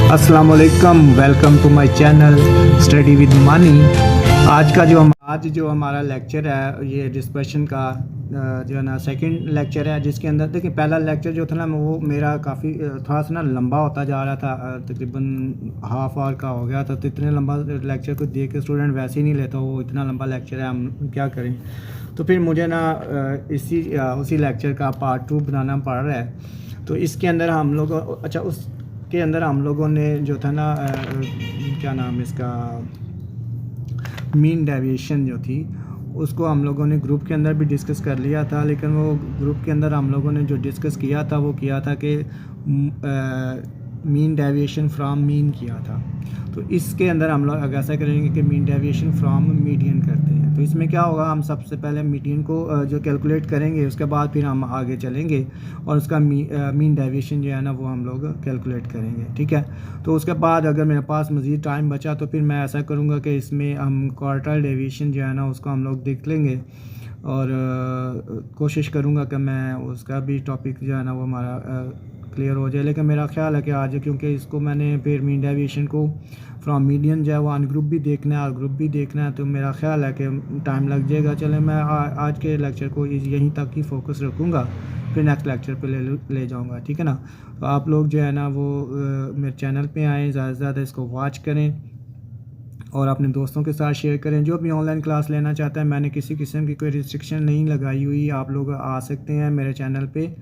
अस्सलाम वालेकुम, welcome to my channel study with Mani. आज जो हमारा लेक्चर है ये डिस्कशन का जो है ना सेकंड लेक्चर है, जिसके अंदर देखिए पहला लेक्चर जो था ना वो मेरा काफ़ी थोड़ा सा ना लंबा होता जा रहा था, तकरीबन हाफ आवर का हो गया था। तो इतने लंबा लेक्चर को देख के स्टूडेंट वैसे ही नहीं लेता, वो इतना लंबा लेक्चर है, हम क्या करें। तो फिर मुझे ना उसी लेक्चर का पार्ट 2 बनाना पड़ रहा है। तो इसके अंदर हम लोग उसके अंदर हम लोगों ने जो था ना क्या नाम इसका, मीन डेविएशन जो थी उसको हम लोगों ने ग्रुप के अंदर भी डिस्कस कर लिया था। लेकिन वो ग्रुप के अंदर हम लोगों ने जो डिस्कस किया था वो किया था कि मीन डेविएशन फ्रॉम मीन किया था। तो इसके अंदर हम लोग ऐसा करेंगे कि मीन डेविएशन फ्रॉम मीडियन करते हैं। तो इसमें क्या होगा, हम सबसे पहले मीडियन को जो कैलकुलेट करेंगे, उसके बाद फिर हम आगे चलेंगे और उसका मीन डेविएशन जो है ना वो हम लोग कैलकुलेट करेंगे, ठीक है। तो उसके बाद अगर मेरे पास मज़ीद टाइम बचा तो फिर मैं ऐसा करूँगा कि इसमें हम क्वार्टाइल डेविएशन जो है ना उसको हम लोग देख लेंगे और कोशिश करूँगा कि मैं उसका भी टॉपिक जो है ना वो हमारा क्लियर हो जाए। लेकिन मेरा ख्याल है कि आज क्योंकि इसको मैंने फिर मीन डेविएशन को फ्रॉम मीडियन जो है वो अनग्रुप भी देखना है और ग्रुप भी देखना है, तो मेरा ख्याल है कि टाइम लग जाएगा। चले मैं आज के लेक्चर को यहीं तक ही फोकस रखूँगा, फिर नेक्स्ट लेक्चर पे ले जाऊँगा, ठीक है ना। तो आप लोग जो है ना वो मेरे चैनल पे आएँ, ज़्यादा से ज़्यादा इसको वॉच करें और अपने दोस्तों के साथ शेयर करें। जो भी ऑनलाइन क्लास लेना चाहता है, मैंने किसी किस्म की कोई रिस्ट्रिक्शन नहीं लगाई हुई, आप लोग आ सकते हैं मेरे चैनल पे,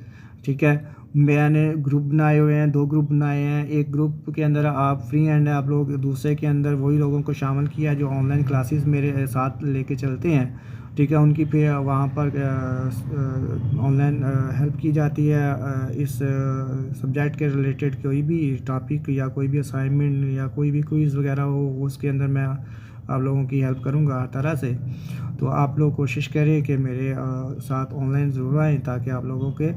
ठीक है। मैंने ग्रुप बनाए हुए हैं, 2 ग्रुप बनाए हैं। एक ग्रुप के अंदर आप फ्री हैंड है आप लोग, दूसरे के अंदर वही लोगों को शामिल किया जो ऑनलाइन क्लासेस मेरे साथ लेके चलते हैं, ठीक है। उनकी फिर वहाँ पर ऑनलाइन हेल्प की जाती है। इस सब्जेक्ट के रिलेटेड कोई भी टॉपिक या कोई भी असाइनमेंट या कोई भी क्विज़ वगैरह हो, उसके अंदर मैं आप लोगों की हेल्प करूँगा हर तरह से। तो आप लोग कोशिश करें कि मेरे साथ ऑनलाइन ज़रूर आएँ, ताकि आप लोगों के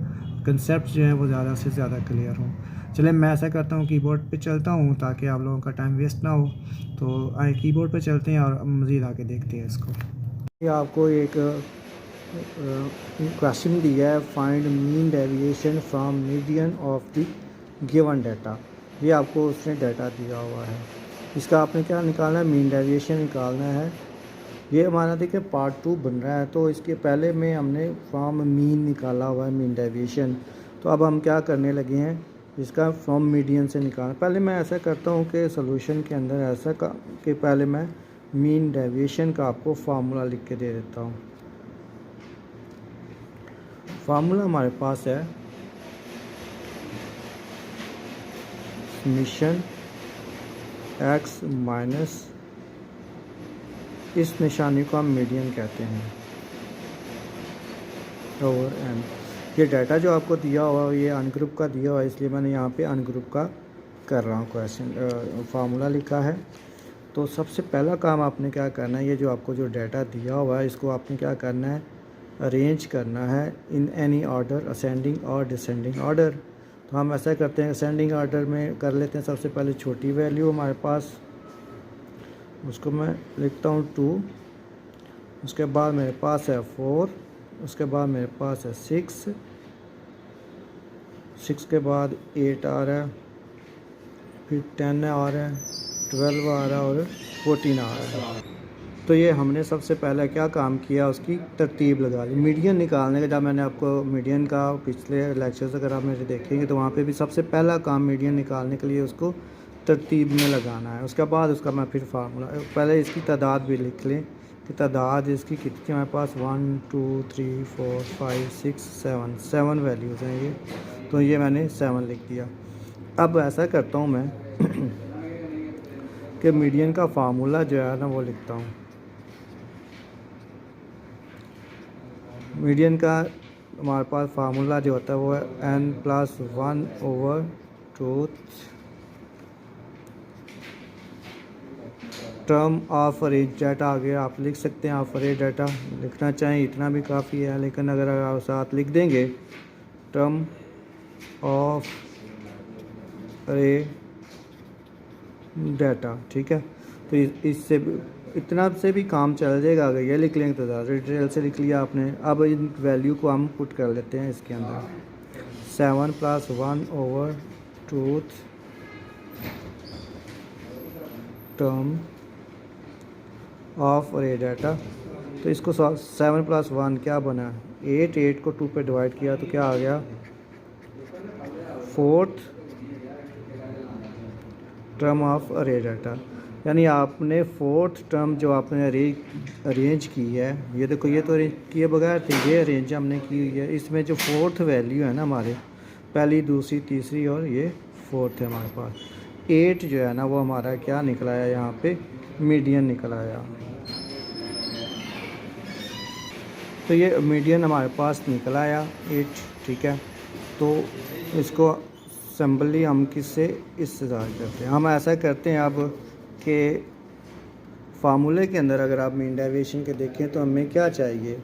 कंसेप्ट जो हैं वो ज़्यादा से ज़्यादा क्लियर हों। चलें, मैं ऐसा करता हूँ कीबोर्ड पे चलता हूँ ताकि आप लोगों का टाइम वेस्ट ना हो। तो आए कीबोर्ड पे चलते हैं और मज़ीद आगे देखते हैं इसको। ये आपको एक क्वेश्चन दिया है, find mean deviation from median of the given data. ये आपको उसने डाटा दिया हुआ है, इसका आपने क्या निकालना है, मीन डेविएशन निकालना है। ये हमारा देखिए पार्ट 2 बन रहा है, तो इसके पहले में हमने फ्रॉम मीन निकाला हुआ है, मीन डेविएशन। तो अब हम क्या करने लगे हैं, इसका फ्रॉम मीडियन से निकालना। पहले मैं ऐसा करता हूँ कि सॉल्यूशन के अंदर ऐसा कि पहले मैं मीन डेविएशन का आपको फार्मूला लिख के दे देता हूँ। फार्मूला हमारे पास है समीशन x माइनस, इस निशानी को हम मीडियन कहते हैं, ओवर n। ये डाटा जो आपको दिया हुआ है ये अनग्रुप का दिया हुआ है, इसलिए मैंने यहाँ पे अनग्रुप का कर रहा हूँ क्वेश्चन, फार्मूला लिखा है। तो सबसे पहला काम आपने क्या करना है, ये जो आपको जो डाटा दिया हुआ है इसको आपने क्या करना है, अरेंज करना है इन एनी ऑर्डर, असेंडिंग और डिसेंडिंग ऑर्डर। तो हम ऐसा करते हैं, असेंडिंग ऑर्डर में कर लेते हैं। सबसे पहले छोटी वैल्यू हमारे पास, उसको मैं लिखता हूँ 2, उसके बाद मेरे पास है 4, उसके बाद मेरे पास है 6 के बाद 8 आ रहा है, फिर 10 आ रहा है, 12 आ रहा है और 14 आ रहा है। तो ये हमने सबसे पहले क्या काम किया, उसकी तरतीब लगा ली मीडियन निकालने का। जब मैंने आपको मीडियन का पिछले लेक्चर्स अगर आप मेरे देखेंगे तो वहाँ पे भी सबसे पहला काम मीडियन निकालने के लिए उसको तरतीब में लगाना है। उसके बाद उसका मैं फिर फार्मूला, पहले इसकी तादाद भी लिख लें कि तादाद इसकी कितनी हमारे पास 1 2 3 4 5 6 7 वैल्यूज़ हैं ये। तो ये मैंने 7 लिख दिया। अब ऐसा करता हूँ मैं कि मीडियन का फार्मूला जो है ना वो लिखता हूँ। मीडियन का हमारे पास फार्मूला जो होता है वो है n+1/2 term of average data. आगे आप लिख सकते हैं एवरेज डाटा, लिखना चाहें इतना भी काफ़ी है, लेकिन अगर आप साथ लिख देंगे टर्म ऑफ एवरेज डाटा, ठीक है। तो इससे इतना से भी काम चल जाएगा। अगर ये लिख लेंगे तो ज़्यादा डिटेल से लिख लिया आपने। अब इन वैल्यू को हम पुट कर लेते हैं इसके अंदर, 7+1/2 टर्म ऑफ अरे डाटा। तो इसको 7 + 1 क्या बना, 8। 8 को 2 पे डिवाइड किया तो क्या आ गया, 4th टर्म ऑफ अरे डाटा। यानी आपने 4th टर्म जो आपने अरेंज की है, ये देखो ये तो अरेंज किए बगैर थी, ये अरेंज हमने की हुई है। इसमें जो 4th वैल्यू है ना हमारे, पहली, दूसरी, तीसरी और ये 4th है हमारे पास। 8 जो है ना वो हमारा क्या निकला है, यहाँ पे मीडियन निकल आया। तो ये मीडियन हमारे पास निकल आया 8, ठीक है। तो इसको सिंपली हम किससे, इससे ज़ाहिर करते हैं। हम ऐसा करते हैं अब कि फार्मूले के अंदर अगर आप मीन डेविएशन के देखें तो हमें क्या चाहिए,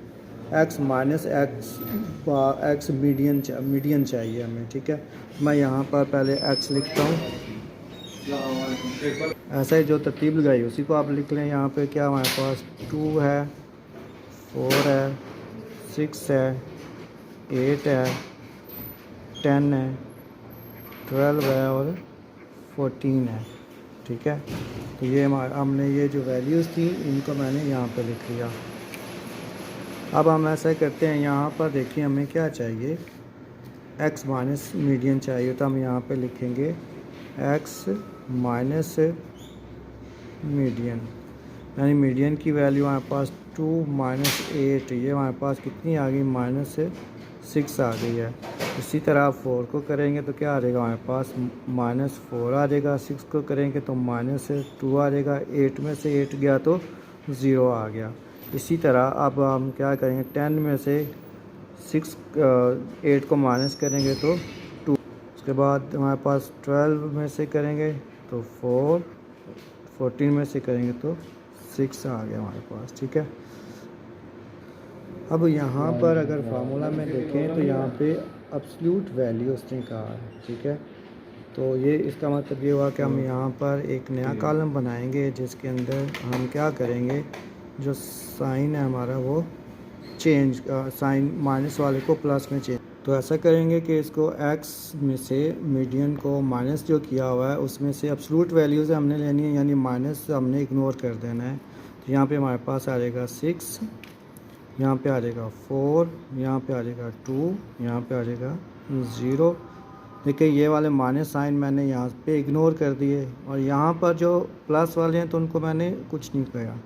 x माइनस एक्स मीडियन चाहिए हमें, ठीक है। मैं यहाँ पर पहले x लिखता हूँ, ऐसा ही जो तरतीब लगाई उसी को आप लिख लें। यहाँ पे क्या हमारे पास 2 है, 4 है, 6 है, 8 है, 10 है, 12 है और 14 है, ठीक है। तो ये हमने ये जो वैल्यूज़ थी इनको मैंने यहाँ पे लिख लिया। अब हम ऐसा करते हैं, यहाँ पर देखिए हमें क्या चाहिए, x माइनस मीडियन चाहिए। तो हम यहाँ पे लिखेंगे x माइनस मीडियन, यानी मीडियन की वैल्यू हमारे पास 2 - 8, ये हमारे पास कितनी आ गई, -6 आ गई है। इसी तरह 4 को करेंगे तो क्या आ जाएगा हमारे पास, -4 आ जाएगा। 6 को करेंगे तो -2 आ जाएगा। 8 में से 8 गया तो 0 आ गया। इसी तरह अब हम क्या करेंगे, 10 में से 8 को माइनस करेंगे तो 2। उसके बाद हमारे पास 12 में से करेंगे तो 4, 14 में से करेंगे तो 6 आ गया हमारे पास, ठीक है। अब यहाँ पर अगर फार्मूला में देखें तो यहाँ पे अब्सोल्यूट वैल्यू उसने कहा है, ठीक है। तो ये इसका मतलब ये हुआ कि हम यहाँ पर एक नया कॉलम बनाएंगे जिसके अंदर हम क्या करेंगे, जो साइन है हमारा वो चेंज, साइन माइनस वाले को प्लस में चेंज। तो ऐसा करेंगे कि इसको x में से मीडियन को माइनस जो किया हुआ है उसमें से अब्सोल्यूट वैल्यूज़ हमने लेनी है, यानी माइनस हमने इग्नोर कर देना है। तो यहाँ पे हमारे पास आ जाएगा 6, यहाँ पे आ जाएगा 4, यहाँ पे आ जाएगा 2, यहाँ पे आ जाएगा 0। देखिए ये वाले माइनस साइन मैंने यहाँ पे इग्नोर कर दिए, और यहाँ पर जो प्लस वाले हैं तो उनको मैंने कुछ नहीं किया,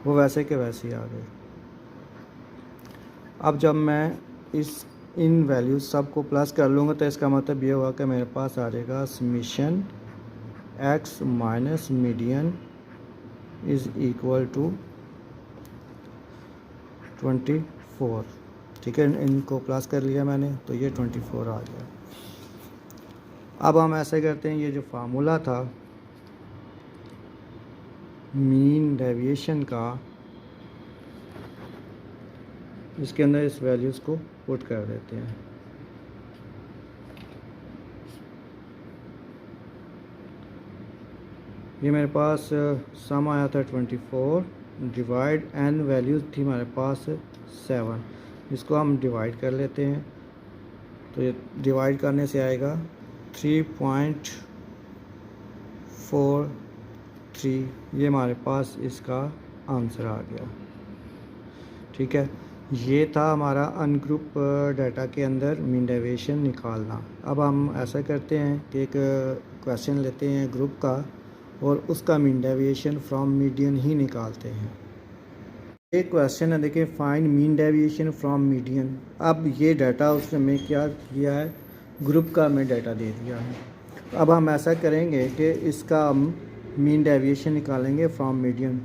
वो वैसे के वैसे ही आ गए। अब जब मैं इन वैल्यूज सब को प्लस कर लूँगा तो इसका मतलब ये हुआ कि मेरे पास आ जाएगा summation x minus median is equal to 24, ठीक है। इनको प्लस कर लिया मैंने तो ये 24 आ गया। अब हम ऐसे करते हैं, ये जो फार्मूला था मीन डेविएशन का, इसके अंदर इस वैल्यूज़ को पुट कर देते हैं। ये मेरे पास सम आया था 24, डिवाइड एन वैल्यूज़ थी हमारे पास 7, इसको हम डिवाइड कर लेते हैं। तो ये डिवाइड करने से आएगा 3.43, ये हमारे पास इसका आंसर आ गया, ठीक है। ये था हमारा अनग्रुप डाटा के अंदर मीन डेविएशन निकालना। अब हम ऐसा करते हैं कि एक क्वेश्चन लेते हैं ग्रुप का और उसका मीन डेविएशन फ्रॉम मीडियन ही निकालते हैं। एक क्वेश्चन है, देखिए find mean deviation from median. अब ये डाटा उसने हमें क्या किया है, ग्रुप का हमें डाटा दे दिया है। अब हम ऐसा करेंगे कि इसका हम मीन डेविएशन निकालेंगे फ्रॉम मीडियन।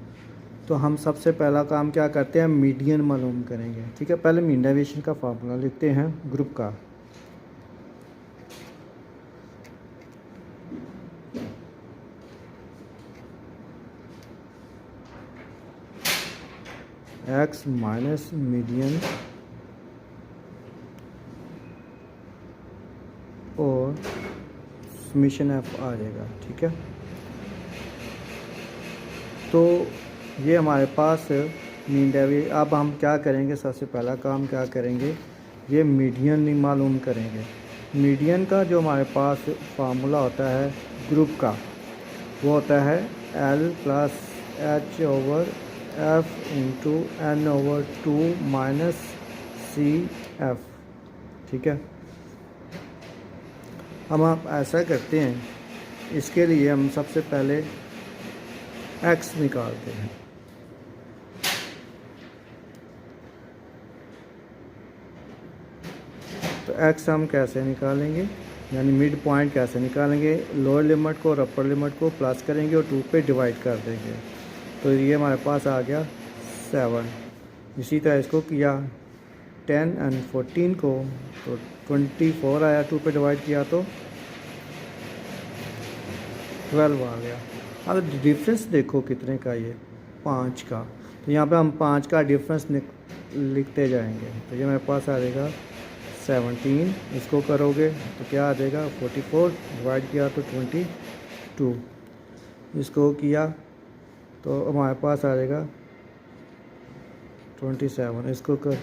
तो हम सबसे पहला काम क्या करते हैं, मीडियन मालूम करेंगे, ठीक है। पहले मीन डेविएशन का फार्मूला लिखते हैं ग्रुप का। x माइनस मीडियन और समीशन f आ जाएगा, ठीक है। तो ये हमारे पास मीन डेविएशन। अब हम क्या करेंगे, सबसे पहला काम क्या करेंगे, ये मीडियन नहीं मालूम करेंगे। मीडियन का जो हमारे पास फार्मूला होता है ग्रुप का, वो होता है L plus H over F into N over 2 minus C F. ठीक है, हम आप ऐसा करते हैं, इसके लिए हम सबसे पहले एक्स निकालते हैं। तो एक्स हम कैसे निकालेंगे, यानी मिड पॉइंट कैसे निकालेंगे, लोअर लिमिट को और अपर लिमिट को प्लस करेंगे और 2 पे डिवाइड कर देंगे। तो ये हमारे पास आ गया 7। इसी तरह इसको किया 10 एंड 14 को, तो 24 आया, 2 पे डिवाइड किया तो 12 आ गया। अब डिफरेंस देखो कितने का, ये 5 का। तो यहाँ पे हम 5 का डिफरेंस लिखते जाएंगे। तो ये मेरे पास आ जाएगा 17। इसको करोगे तो क्या आ जाएगा 44, डिवाइड किया तो 22। इसको किया तो हमारे पास आ जाएगा 27। इसको कर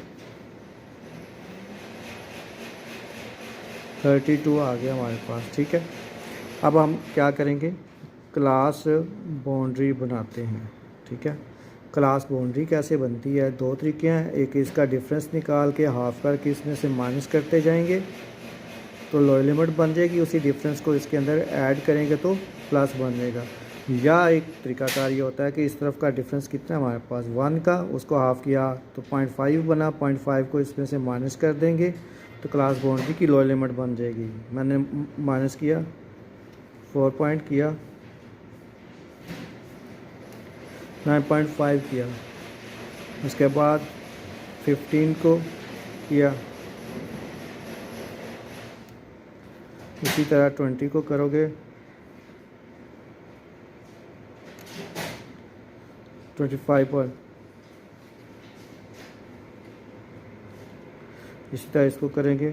32 आ गया हमारे पास। ठीक है, अब हम क्या करेंगे, क्लास बाउंड्री बनाते हैं। ठीक है, क्लास बाउंड्री कैसे बनती है, 2 तरीके हैं। एक इसका डिफरेंस निकाल के हाफ करके इसमें से माइनस करते जाएंगे तो लोअर लिमिट बन जाएगी, उसी डिफरेंस को इसके अंदर ऐड करेंगे तो प्लस बन जाएगा। या एक तरीकाकार ये होता है कि इस तरफ का डिफरेंस कितना है हमारे पास 1 का, उसको हाफ किया तो 0.5 बना, 0.5 को इसमें से माइनस कर देंगे तो क्लास बाउंड्री की लोअर लिमिट बन जाएगी। मैंने माइनस किया, 4 पॉइंट किया, 9.5 किया, उसके बाद 15 को किया, इसी तरह 20 को करोगे, 25 पर, इसी तरह इसको करेंगे।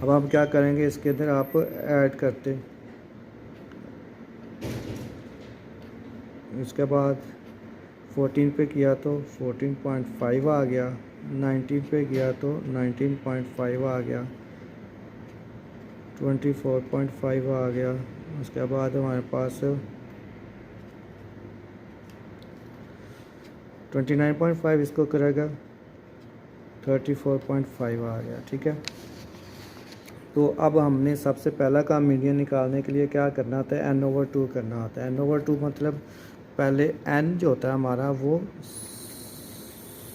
अब हम क्या करेंगे, इसके अंदर आप ऐड करते, इसके बाद 14 पे किया तो 14.5 आ गया, 19 पे किया तो 19.5 आ गया, 24.5 आ गया। उसके बाद हमारे पास 29.5, इसको करेगा 34.5 आ गया। ठीक है, तो अब हमने सबसे पहला काम मीडियन निकालने के लिए क्या करना होता है, n/2 करना होता है। n/2 मतलब पहले n जो होता है हमारा वो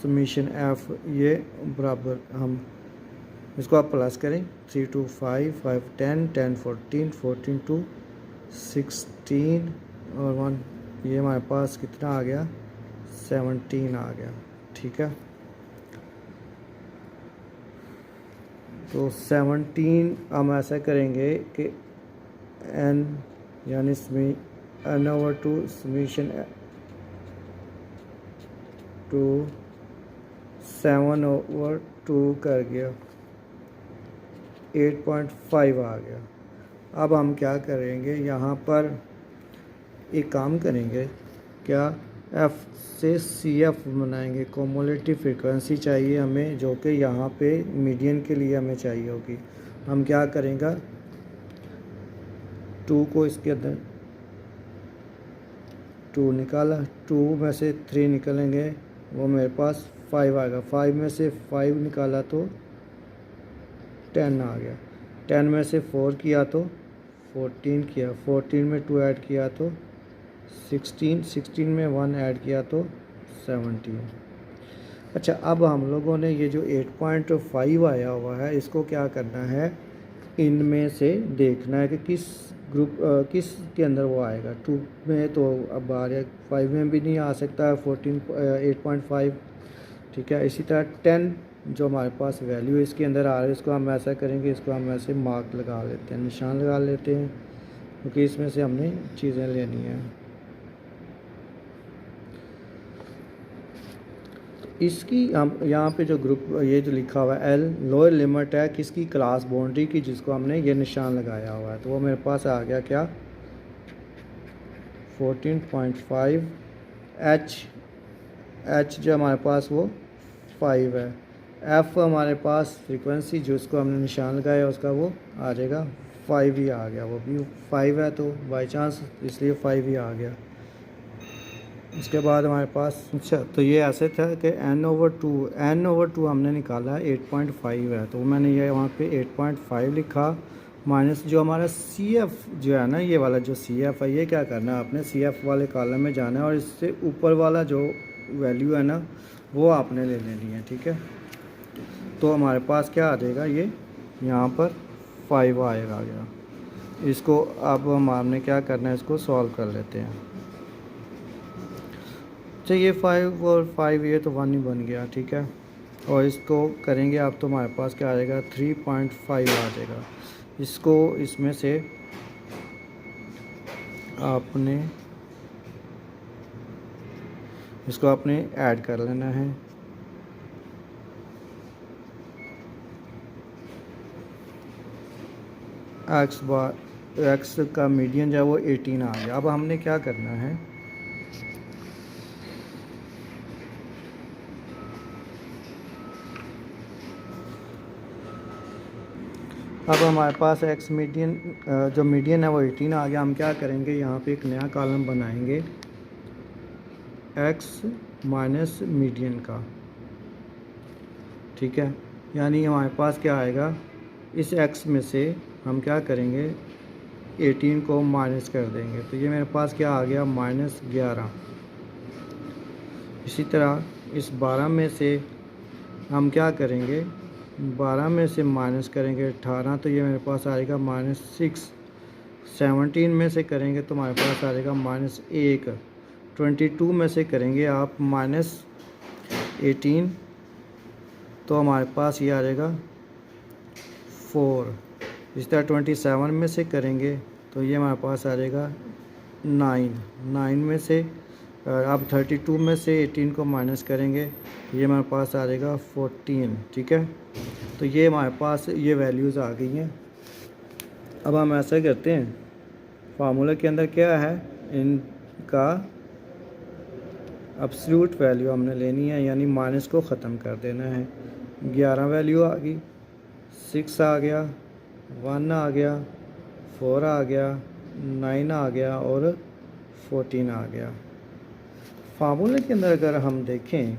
समीशन f, ये बराबर, हम इसको आप प्लस करें 3 to 5, 5 10, 10 14, 14 to 16 और 1, ये हमारे पास कितना आ गया 17 आ गया। ठीक है, तो 17 हम ऐसा करेंगे कि n यानी n/2 समीशन टू 7/2 कर गया, 8.5 आ गया। अब हम क्या करेंगे, यहाँ पर एक काम करेंगे, क्या f से CF बनाएंगे, कॉमुलेटिव फ्रीक्वेंसी चाहिए हमें, जो कि यहाँ पे मीडियन के लिए हमें चाहिए होगी। हम क्या करेंगे, 2 को इसके अंदर 2 निकाला, 2 में से 3 निकलेंगे, वो मेरे पास 5 आएगा, 5 में से 5 निकाला तो 10 आ गया, 10 में से 4 किया तो 14 किया, 14 में 2 ऐड किया तो 16, 16 में 1 ऐड किया तो 17। अच्छा, अब हम लोगों ने ये जो 8.5 आया हुआ है, इसको क्या करना है, इनमें से देखना है कि किस ग्रुप किस के अंदर वो आएगा। 2 में तो अब आ रहा है, 5 में भी नहीं आ सकता है 8.5। ठीक है, इसी तरह 10 जो हमारे पास वैल्यू है इसके अंदर आ रहा है, इसको हम ऐसा करेंगे, इसको हम ऐसे मार्क लगा लेते हैं, निशान लगा लेते हैं, क्योंकि इसमें से हमने चीज़ें लेनी है। इसकी हम यहाँ पे जो ग्रुप ये जो लिखा हुआ है L, लोअर लिमिट है किसकी, क्लास बाउंड्री की, जिसको हमने ये निशान लगाया हुआ है। तो वो मेरे पास आ गया क्या 14.5। H जो हमारे पास वो 5 है। F हमारे पास फ्रीक्वेंसी जो उसको हमने निशान लगाया उसका वो आ जाएगा 5 ही आ गया, वो भी 5 है तो बाई चांस इसलिए 5 ही आ गया। उसके बाद हमारे पास अच्छा, तो ये ऐसे था कि n/2 हमने निकाला है 8.5 है, तो मैंने ये वहाँ पे 8.5 लिखा, माइनस जो हमारा CF जो है ना, ये वाला जो CF है, ये क्या करना है आपने CF वाले कॉलम में जाना है और इससे ऊपर वाला जो वैल्यू है ना वो आपने ले लेनी है, ठीक है। तो हमारे पास क्या आ जाएगा, ये यहाँ पर 5 आएगा गया। इसको अब हमने क्या करना है, इसको सॉल्व कर लेते हैं। तो ये 5 और 5 ये तो 1 ही बन गया, ठीक है। और इसको करेंगे आप तो हमारे पास क्या आ जाएगा, 3.5 आ जाएगा। इसको इसमें से आपने ऐड कर लेना है। एक्स का मीडियन जो है वो 18 आ गया। अब हमने क्या करना है, अब हमारे पास एक्स मीडियन जो मीडियन है वो 18 आ गया। हम क्या करेंगे, यहाँ पे एक नया कॉलम बनाएंगे एक्स माइनस मीडियन का, ठीक है। यानी हमारे पास क्या आएगा, इस एक्स में से हम क्या करेंगे 18 को माइनस कर देंगे, तो ये मेरे पास क्या आ गया, -11। इसी तरह इस 12 में से हम क्या करेंगे, 12 में से माइनस करेंगे 18, तो ये मेरे पास आएगा -6। 17 में से करेंगे तो हमारे पास आएगा -1। 22 में से करेंगे आप -18 तो हमारे पास ये आ जाएगा 4। इस तरह 27 में से करेंगे तो ये हमारे पास आ जाएगा 9 में से। अब 32 में से 18 को माइनस करेंगे तो ये हमारे पास आ जाएगा 14, ठीक है। तो ये हमारे पास ये वैल्यूज़ आ गई हैं। अब हम ऐसा करते हैं, फार्मूला के अंदर क्या है, इनका एब्सोल्यूट वैल्यू हमने लेनी है, यानी माइनस को ख़त्म कर देना है। 11 वैल्यू आ गई, 6 आ गया, 1 आ गया, 4 आ गया, 9 आ गया और 14 आ गया। फार्मूले के अंदर अगर हम देखें,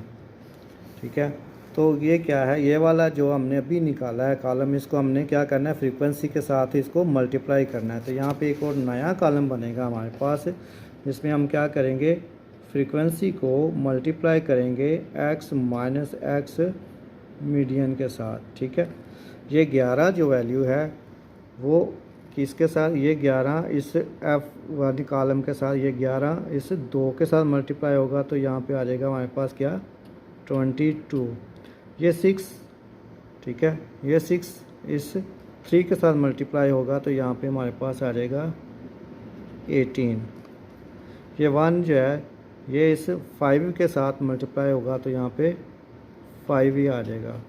ठीक है, तो ये क्या है, ये वाला जो हमने अभी निकाला है कॉलम, इसको हमने क्या करना है, फ्रीक्वेंसी के साथ इसको मल्टीप्लाई करना है। तो यहाँ पे एक और नया कॉलम बनेगा हमारे पास, जिसमें हम क्या करेंगे, फ्रीक्वेंसी को मल्टीप्लाई करेंगे एक्स माइनस एक्स मीडियन के साथ, ठीक है। ये 11 जो वैल्यू है वो किसके साथ, ये 11 इस एफ वाली कॉलम के साथ, ये 11 इस 2 के साथ मल्टीप्लाई होगा, तो यहाँ पे आ जाएगा हमारे पास क्या, 22। ये 6, ठीक है, ये 6 इस 3 के साथ मल्टीप्लाई होगा, तो यहाँ पे हमारे पास आ जाएगा 18। ये 1 जो है ये इस 5 के साथ मल्टीप्लाई होगा, तो यहाँ पे 5 ही आ जाएगा।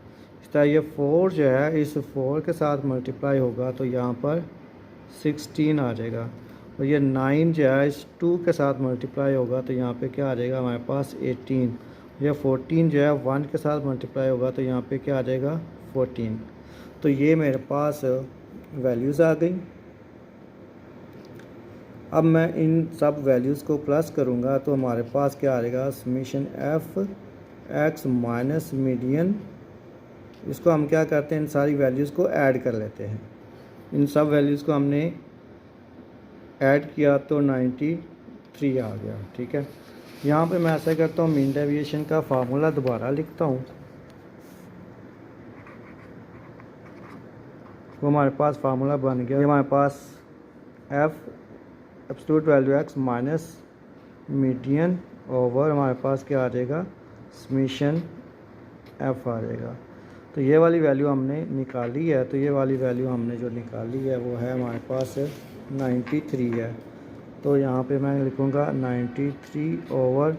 इस तरह ये 4 जो है इस 4 के साथ मल्टीप्लाई होगा, तो यहाँ पर 16 आ जाएगा। और ये 9 जो है इस 2 के साथ मल्टीप्लाई होगा, तो यहाँ पे क्या आ जाएगा हमारे पास 18। ये 14 जो है 1 के साथ मल्टीप्लाई होगा, तो यहाँ पे क्या आ जाएगा 14। तो ये मेरे पास वैल्यूज़ आ गई। अब मैं इन सब वैल्यूज़ को प्लस करूँगा तो हमारे पास क्या आ जाएगा, summation F x minus median. इसको हम क्या करते हैं, इन सारी वैल्यूज़ को ऐड कर लेते हैं। इन सब वैल्यूज़ को हमने ऐड किया तो 93 आ गया, ठीक है। यहाँ पे मैं ऐसा करता हूँ, मीन डेविएशन का फार्मूला दोबारा लिखता हूँ। वो हमारे पास फार्मूला बन गया। हमारे पास F absolute value X minus median over हमारे पास क्या आ जाएगा, समीशन एफ आ जाएगा। तो ये वाली वैल्यू हमने निकाली है, तो ये वाली वैल्यू हमने जो निकाली है वो है हमारे पास 93 है। तो यहाँ पे मैं लिखूँगा 93 ओवर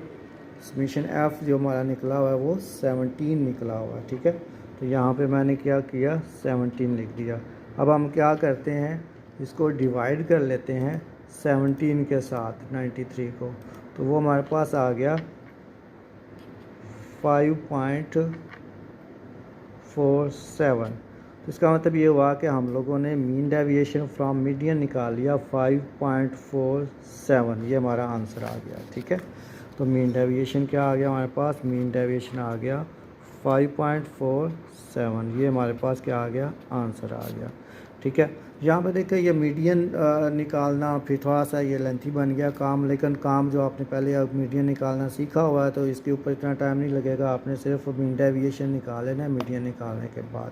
समीशन एफ जो हमारा निकला हुआ है वो 17 निकला हुआ है, ठीक है। तो यहाँ पे मैंने क्या किया, 17 लिख दिया। अब हम क्या करते हैं, इसको डिवाइड कर लेते हैं 17 के साथ 93 को, तो वो हमारे पास आ गया 5.47। तो इसका मतलब ये हुआ कि हम लोगों ने मीन डेविएशन फ्रॉम मीडियन निकाल लिया 5.47, ये हमारा आंसर आ गया। ठीक है, तो मीन डेविएशन क्या आ गया हमारे पास, मीन डेविएशन आ गया 5.47, ये हमारे पास क्या आ गया, आंसर आ गया। ठीक है, यहाँ पे देखिए ये मीडियन निकालना फिर थोड़ा सा ये लेंथी बन गया काम, लेकिन काम जो आपने पहले अब मीडियन निकालना सीखा हुआ है तो इसके ऊपर इतना टाइम नहीं लगेगा, आपने सिर्फ मीन डेविएशन निकाल लेना है मीडियन निकालने के बाद।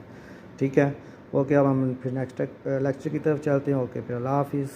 ठीक है, ओके, अब हम फिर नेक्स्ट लेक्चर की तरफ चलते हैं। ओके, फिर अल्लाह हाफिज़।